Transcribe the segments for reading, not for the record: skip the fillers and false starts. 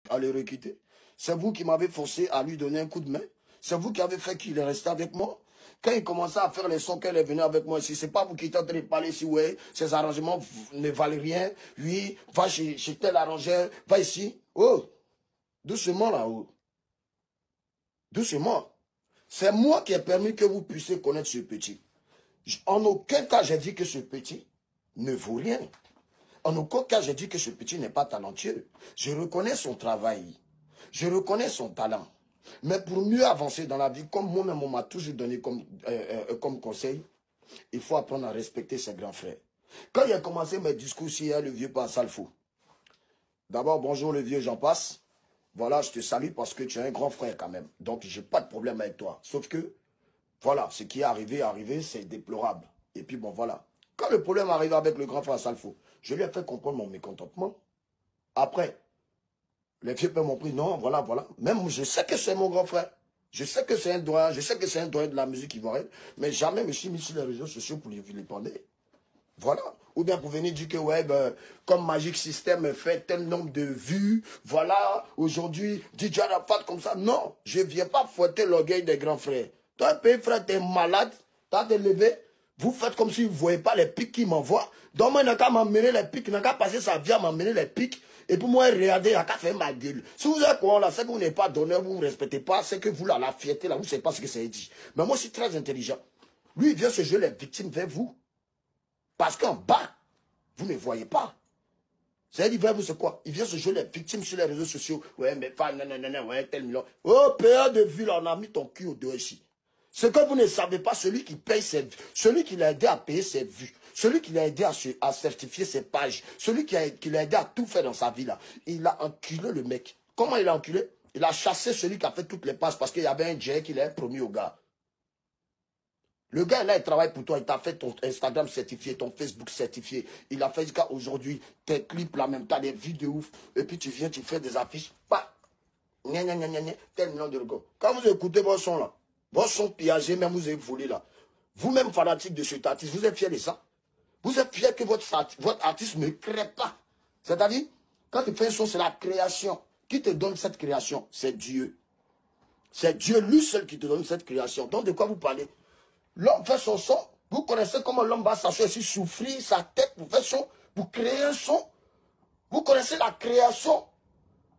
à le requitter. C'est vous qui m'avez forcé à lui donner un coup de main. C'est vous qui avez fait qu'il est resté avec moi. Quand il commençait à faire les sons qu'elle est venue avec moi ici, c'est pas vous qui êtes en train de parler ici, ouais, ces arrangements ne valent rien. Oui, va chez tel arrangeur, va ici. Oh, doucement là-haut. Doucement. C'est moi qui ai permis que vous puissiez connaître ce petit. En aucun cas, j'ai dit que ce petit ne vaut rien. En aucun cas, j'ai dit que ce petit n'est pas talentueux. Je reconnais son travail. Je reconnais son talent. Mais pour mieux avancer dans la vie, comme moi-même on m'a toujours donné comme conseil, il faut apprendre à respecter ses grands frères. Quand il a commencé mes discours hier, le vieux passe Alfo. D'abord, bonjour le vieux, j'en passe. Voilà, je te salue parce que tu es un grand frère quand même. Donc, j'ai pas de problème avec toi. Sauf que, voilà, ce qui est arrivé, c'est déplorable. Et puis bon, voilà. Quand le problème arrive avec le grand frère Salfo, je lui ai fait comprendre mon mécontentement. Après, les vieux pères m'ont pris, non, voilà, voilà. Même je sais que c'est mon grand frère. Je sais que c'est un doyen, je sais que c'est un doyen de la musique ivoirienne. Mais jamais je me suis mis sur les réseaux sociaux pour lui parler. Voilà. Ou bien pour venir dire que, ouais, ben, comme Magic System fait tel nombre de vues, voilà, aujourd'hui, DJ Arafat comme ça. Non, je ne viens pas fouetter l'orgueil des grands frères. Toi, pays frère, t'es malade, t'as te levé, vous faites comme si vous ne voyez pas les pics qui m'envoient. Donc, moi, il n'a qu'à m'emmener les pics, il n'a qu'à passer sa vie à m'emmener les pics. Et pour moi, regardez, il n'a qu'à faire ma gueule. Si vous êtes quoi là, c'est que vous n'êtes pas d'honneur, vous ne respectez pas, c'est que vous, là, la fierté, là, vous ne savez pas ce que c'est dit. Mais moi, je suis très intelligent. Lui, il vient se jouer les victimes vers vous. Parce qu'en bas, vous ne voyez pas. C'est-à-dire, il va vous c'est quoi? Il vient se jouer les victimes sur les réseaux sociaux. Ouais, mais pas, non, ouais, tel million. Oh, payeur de vue, là, on a mis ton cul au dos ici. Ce que vous ne savez pas, celui qui paye ses vues, celui qui l'a aidé à payer ses vues, celui qui l'a aidé à certifier ses pages, celui qui l'a aidé à tout faire dans sa vie, là, il a enculé le mec. Comment il a enculé? Il a chassé celui qui a fait toutes les pages parce qu'il y avait un Jay qui l'a promis au gars. Le gars, là, il travaille pour toi. Il t'a fait ton Instagram certifié, ton Facebook certifié. Il a fait jusqu'à aujourd'hui tes clips, là, même, t'as des vidéos ouf. Et puis tu viens, tu fais des affiches. Pas. Gna, gna, gna, gna, gna, tel million de regards. Quand vous écoutez vos sons, là, vos sons pillagés, même vous avez volé, là. Vous-même, fanatique de cet artiste, vous êtes fiers de ça? Vous êtes fiers que votre artiste ne crée pas? C'est-à-dire, quand tu fais un son, c'est la création. Qui te donne cette création? C'est Dieu. C'est Dieu, lui seul, qui te donne cette création. Donc, de quoi vous parlez? L'homme fait son son. Vous connaissez comment l'homme va s'asseoir ici, souffrir sa tête pour faire son, pour créer un son. Vous connaissez la création.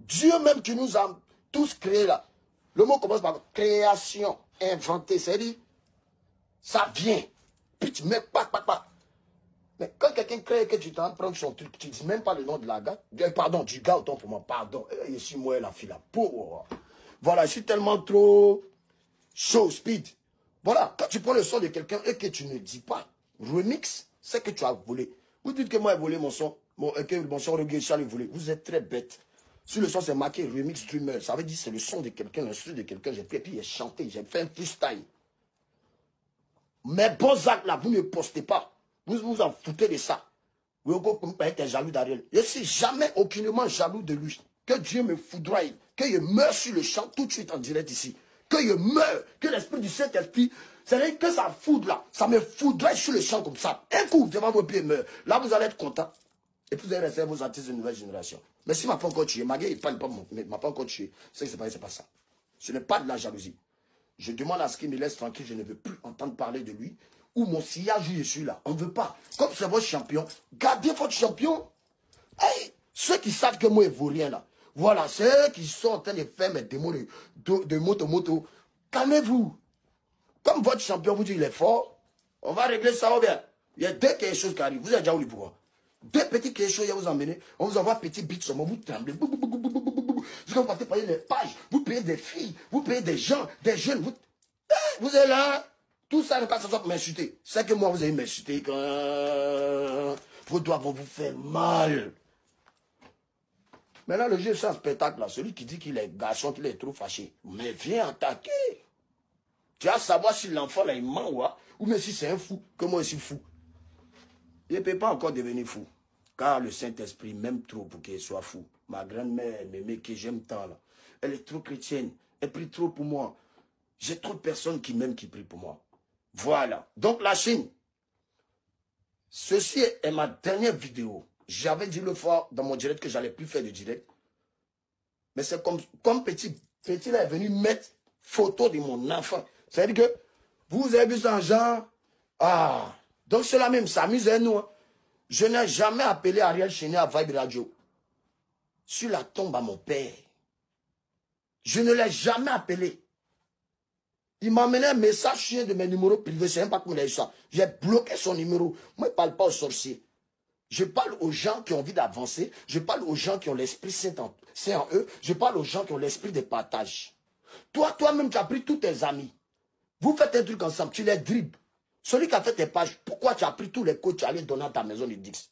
Dieu même qui nous a tous créés là. Le mot commence par création, inventer. C'est-à-dire, ça vient. Puis tu mets pas. Mais quand quelqu'un crée que tu t'en prends son truc, tu ne dis même pas le nom de la gars. Pardon, du gars, autant pour moi, pardon. Je suis moi la fille là. Pauvre. Voilà, je suis tellement trop chaud, speed. Voilà, quand tu prends le son de quelqu'un et que tu ne dis pas remix, c'est que tu as volé. Vous dites que moi j'ai volé mon son, que mon son reggae Charles volé. Vous êtes très bête. Sur le son c'est marqué remix dreamer. Ça veut dire c'est le son de quelqu'un, l'instru de quelqu'un. J'ai pris, puis j'ai chanté, j'ai fait un freestyle. Mais bons actes là, vous ne postez pas. Vous vous en foutez de ça. Vous êtes jaloux d'Ariel. Je ne suis jamais aucunement jaloux de lui. Que Dieu me foudroie, que je meure sur le champ tout de suite en direct ici. Que je meure, que l'esprit du Saint-Esprit, c'est-à-dire que ça foudre là, ça me foudroie sur le champ comme ça. Un coup, devant vos pieds meurt. Là, vous allez être content. Et puis vous allez rester vos artistes de nouvelle génération. Mais s'il ne m'a pas encore tué, Magué, il ne m'a pas encore tué. C'est que c'est pas ça. Ce n'est pas de la jalousie. Je demande à ce qu'il me laisse tranquille, je ne veux plus entendre parler de lui. Ou mon sillage, je suis là. On ne veut pas. Comme c'est votre champion, gardez votre champion. Hey, ceux qui savent que moi, il ne vaut rien là. Voilà, c'est eux qui sont en train de faire mes démos de moto. Calmez-vous. Comme votre champion vous dit qu'il est fort, on va régler ça ou bien. Il y a deux quelque chose qui arrivent. Vous avez déjà oublié pourquoi. Deux petits quelque chose, il va vous emmener. On vous envoie petit bit sur moi, vous tremblez. Vous partez payer les pages, vous payez des filles, vous payez des gens, des jeunes. Vous êtes là. Tout ça ne pas pour m'insulter. C'est que moi, vous allez m'insulter quand vos doigts vont vous faire mal. Maintenant, le jeu, c'est un spectacle là. Celui qui dit qu'il est garçon, qu'il est trop fâché. Mais viens attaquer. Tu vas savoir si l'enfant là, il ment ou même si c'est un fou, que moi je suis fou. Il ne peut pas encore devenir fou. Car le Saint-Esprit m'aime trop pour qu'il soit fou. Ma grand-mère m'aimait que j'aime tant là. Elle est trop chrétienne. Elle prie trop pour moi. J'ai trop de personnes qui m'aiment, qui prient pour moi. Voilà. Donc la Chine. Ceci est ma dernière vidéo. J'avais dit le fois dans mon direct que j'allais plus faire de direct. Mais c'est comme petit là est venu mettre photo de mon enfant. C'est-à-dire que vous avez vu ça en genre, ah, donc cela même s'amuse à nous. Hein. Je n'ai jamais appelé Ariel Chéné à Vibe Radio. Sur la tombe à mon père. Je ne l'ai jamais appelé. Il m'a amené un message chien de mes numéros privés. Je ne sais même pas comment il a eu ça. J'ai bloqué son numéro. Moi, je ne parle pas aux sorciers. Je parle aux gens qui ont envie d'avancer. Je parle aux gens qui ont l'esprit saint en eux. Je parle aux gens qui ont l'esprit de partage. Toi-même, tu as pris tous tes amis. Vous faites un truc ensemble. Tu les dribbles. Celui qui a fait tes pages, pourquoi tu as pris tous les codes, tu allais donner à ta maison de Dix?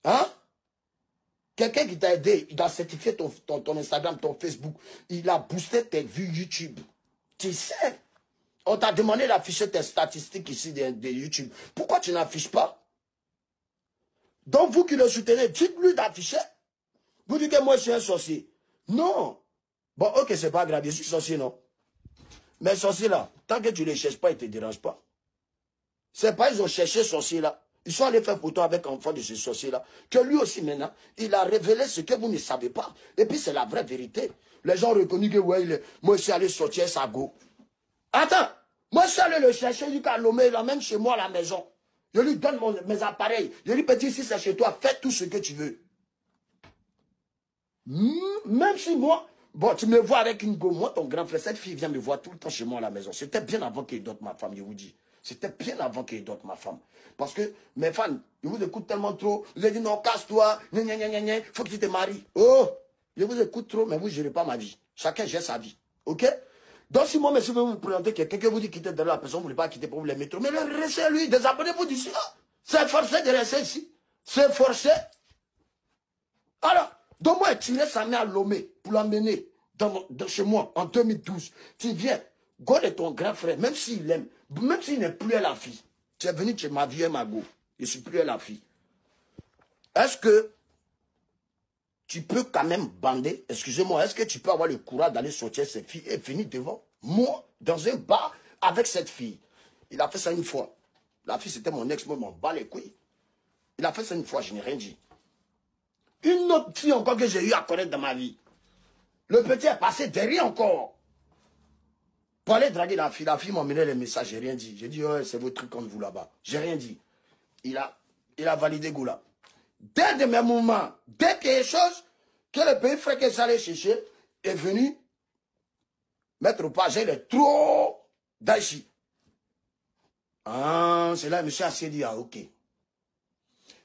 Hein? Quelqu'un qui t'a aidé, il a certifié ton Instagram, ton Facebook. Il a boosté tes vues YouTube. Tu sais, on t'a demandé d'afficher tes statistiques ici de YouTube. Pourquoi tu n'affiches pas? Donc vous qui le soutenez, dites-lui d'afficher. Vous dites que moi je suis un sorcier. Non. Bon, ok, c'est pas grave, je suis sorcier, non? Mais sorcier là, tant que tu ne les cherches pas, ils ne te dérangent pas. C'est pas ils ont cherché sorcier là. Ils sont allés faire photo avec l'enfant de ce sorcier-là. Que lui aussi, maintenant, il a révélé ce que vous ne savez pas. Et puis, c'est la vraie vérité. Les gens ont reconnu que, ouais, moi, je suis allé sortir sa go. Attends, moi, je suis allé le chercher, il dit qu'à Lomé, il l'emmène chez moi à la maison. Je lui donne mes appareils. Je lui dis, petit, si c'est chez toi, fais tout ce que tu veux. Même si moi, bon, tu me vois avec une go, moi, ton grand frère, cette fille vient me voir tout le temps chez moi à la maison. C'était bien avant qu'il dote ma femme, je vous dis. C'était bien avant qu'il dote ma femme. Parce que mes fans, ils vous écoutent tellement trop. Vous avez dit non, casse-toi, il faut que tu te maries. Oh, je vous écoute trop, mais vous ne gérez pas ma vie. Chacun gère sa vie. Ok? Donc si moi, monsieur, je veux vous présenter quelqu'un qui vous dit quitter de là, la personne ne voulait pas quitter pour vous les métros. Mais restez lui, désabonnez-vous d'ici là. C'est forcé de rester ici. C'est forcé. Alors, donc moi, tirer sa mère à Lomé pour l'emmener chez moi en 2012. Tu viens. God est ton grand frère, même s'il l'aime, même s'il n'est plus à la fille. Tu es venu chez ma vie et ma go. Je ne suis plus à la fille. Est-ce que tu peux quand même bander, excusez-moi, est-ce que tu peux avoir le courage d'aller sortir cette fille et venir devant moi, dans un bar, avec cette fille? Il a fait ça une fois. La fille, c'était mon ex, moi, je m'en bats les couilles. Il a fait ça une fois, je n'ai rien dit. Une autre fille encore que j'ai eu à connaître dans ma vie. Le petit est passé derrière encore. Pour aller draguer la fille m'a amené les messages, j'ai rien dit. J'ai dit, ouais, c'est votre truc contre vous là-bas. J'ai rien dit. Il a validé Goula. Dès de mes moments, dès qu'il y a des choses que le pays frère que j'allais chercher est venu mettre au pas, j'ai trop d'Aïchi. Ah, c'est là, monsieur Assé dit, ah, ok.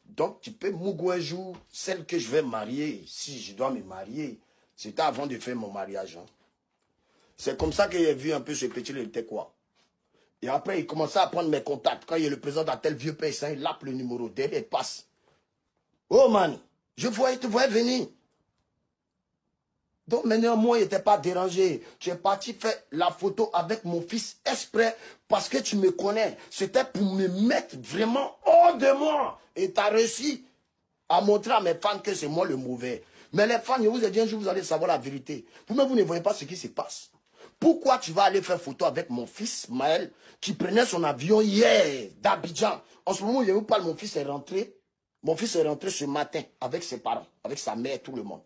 Donc, tu peux m'ougo un jour, celle que je vais marier, si je dois me marier, c'était avant de faire mon mariage. Hein. C'est comme ça que j'ai vu un peu ce petit, il était quoi. Et après, il commençait à prendre mes contacts. Quand il y a le président d'un tel vieux pays, il lappe le numéro. Derrière, il passe. Oh man, je te voyais venir. Donc maintenant, moi, il n'était pas dérangé. Tu es parti faire la photo avec mon fils exprès parce que tu me connais. C'était pour me mettre vraiment hors de moi. Et tu as réussi à montrer à mes fans que c'est moi le mauvais. Mais les fans, je vous ai dit un jour, vous allez savoir la vérité. Vous-même, vous ne voyez pas ce qui se passe. Pourquoi tu vas aller faire photo avec mon fils, Maël, qui prenait son avion hier d'Abidjan? En ce moment, je vous parle, mon fils est rentré. Mon fils est rentré ce matin avec ses parents, avec sa mère, tout le monde.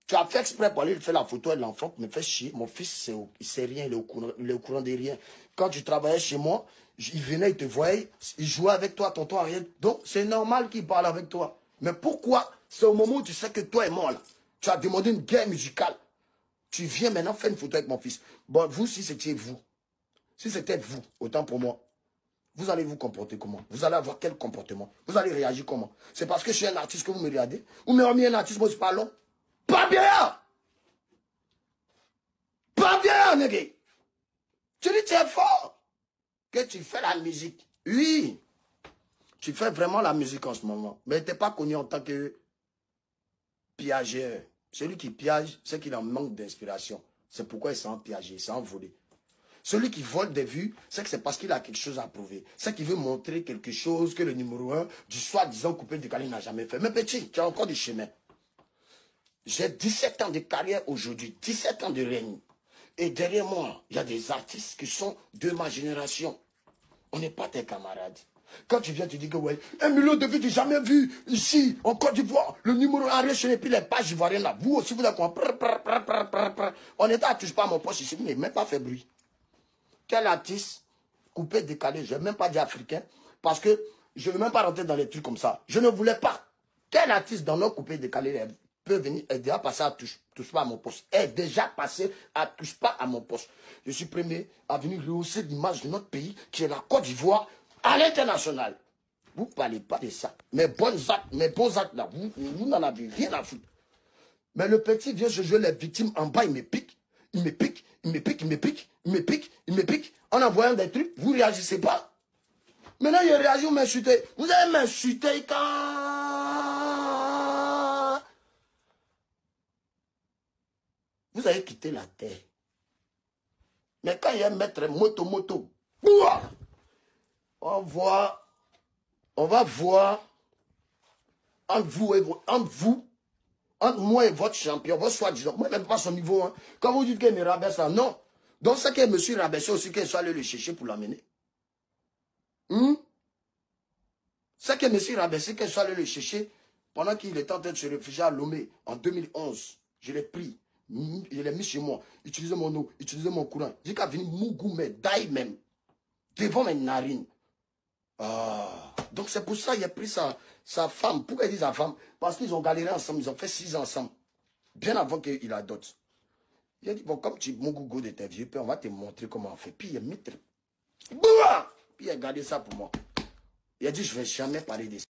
Tu as fait exprès pour aller faire la photo avec l'enfant, me fait chier. Mon fils, il sait rien, il est au courant de rien. Quand tu travaillais chez moi, il venait, il te voyait, il jouait avec toi, tonton Ariel. Donc, c'est normal qu'il parle avec toi. Mais pourquoi? C'est au moment où tu sais que toi et moi, là, tu as demandé une guerre musicale. Tu viens maintenant faire une photo avec mon fils. Bon, vous, si c'était vous, autant pour moi, vous allez vous comporter comment? Vous allez avoir quel comportement? Vous allez réagir comment? C'est parce que je suis un artiste que vous me regardez? Vous me remis un artiste, moi je parle long? Pas bien! Pas bien, nègre! Tu dis tu es fort! Que tu fais la musique. Oui! Tu fais vraiment la musique en ce moment. Mais tu n'es pas connu en tant que piageur. Celui qui piage, c'est qu'il en manque d'inspiration. C'est pourquoi il s'est piagé, il s'est envolé. Celui qui vole des vues, c'est que c'est parce qu'il a quelque chose à prouver. C'est qu'il veut montrer quelque chose que le numéro 1 du soi-disant coupé de Cali n'a jamais fait. Mais petit, tu as encore du chemin. J'ai 17 ans de carrière aujourd'hui, 17 ans de règne. Et derrière moi, il y a des artistes qui sont de ma génération. On n'est pas tes camarades. Quand tu viens, tu dis que ouais, 1 million de vues, tu n'as jamais vu ici, en Côte d'Ivoire, le numéro arraché et puis les pages ivoiriennes là. Vous aussi, vous êtes quoi? On était à touche pas à mon poste ici, mais même pas fait bruit. Quel artiste coupé, décalé, je n'ai même pas dit africain, parce que je ne veux même pas rentrer dans les trucs comme ça. Je ne voulais pas. Quel artiste dans nos coupés, décalé peut venir, est déjà passé à touche pas à mon poste. Est déjà passé à touche pas à mon poste. Je suis premier à venir rehausser l'image de notre pays, qui est la Côte d'Ivoire, à l'international. Vous ne parlez pas de ça. Mes bons actes là, vous n'en avez rien à foutre. Mais le petit vient se jouer les victimes en bas, il me pique. Il me pique, il me pique, il me pique, il me pique, il me pique. En envoyant des trucs, vous ne réagissez pas. Maintenant, il réagit, vous m'insultez. Vous allez m'insulter quand vous allez quitter la terre. Mais quand il y a un maître moto, on va voir entre moi et votre champion, votre soi-disant, moi même pas son niveau. Hein. Quand vous dites qu'il me rabaisse là, non. Donc c'est que monsieur rabaissé aussi qu'il soit allé le chercher pour l'amener. C'est que monsieur rabaissé qu'il soit allé le chercher pendant qu'il était en train de se réfugier à Lomé en 2011. Je l'ai pris. Je l'ai mis chez moi. Utilisez mon eau, utilisez mon courant. J'ai qu'à venir Mougou, mais d'aille même. Devant mes narines. Ah. Donc c'est pour ça qu'il a pris sa femme. Pourquoi il dit sa femme? Parce qu'ils ont galéré ensemble. Ils ont fait 6 ans ensemble. Bien avant qu'il adopte. Il a dit, bon, comme tu es Mougou de tes vieux pères, on va te montrer comment on fait. Puis il a mis... Puis il a gardé ça pour moi. Il a dit, je ne vais jamais parler de ça.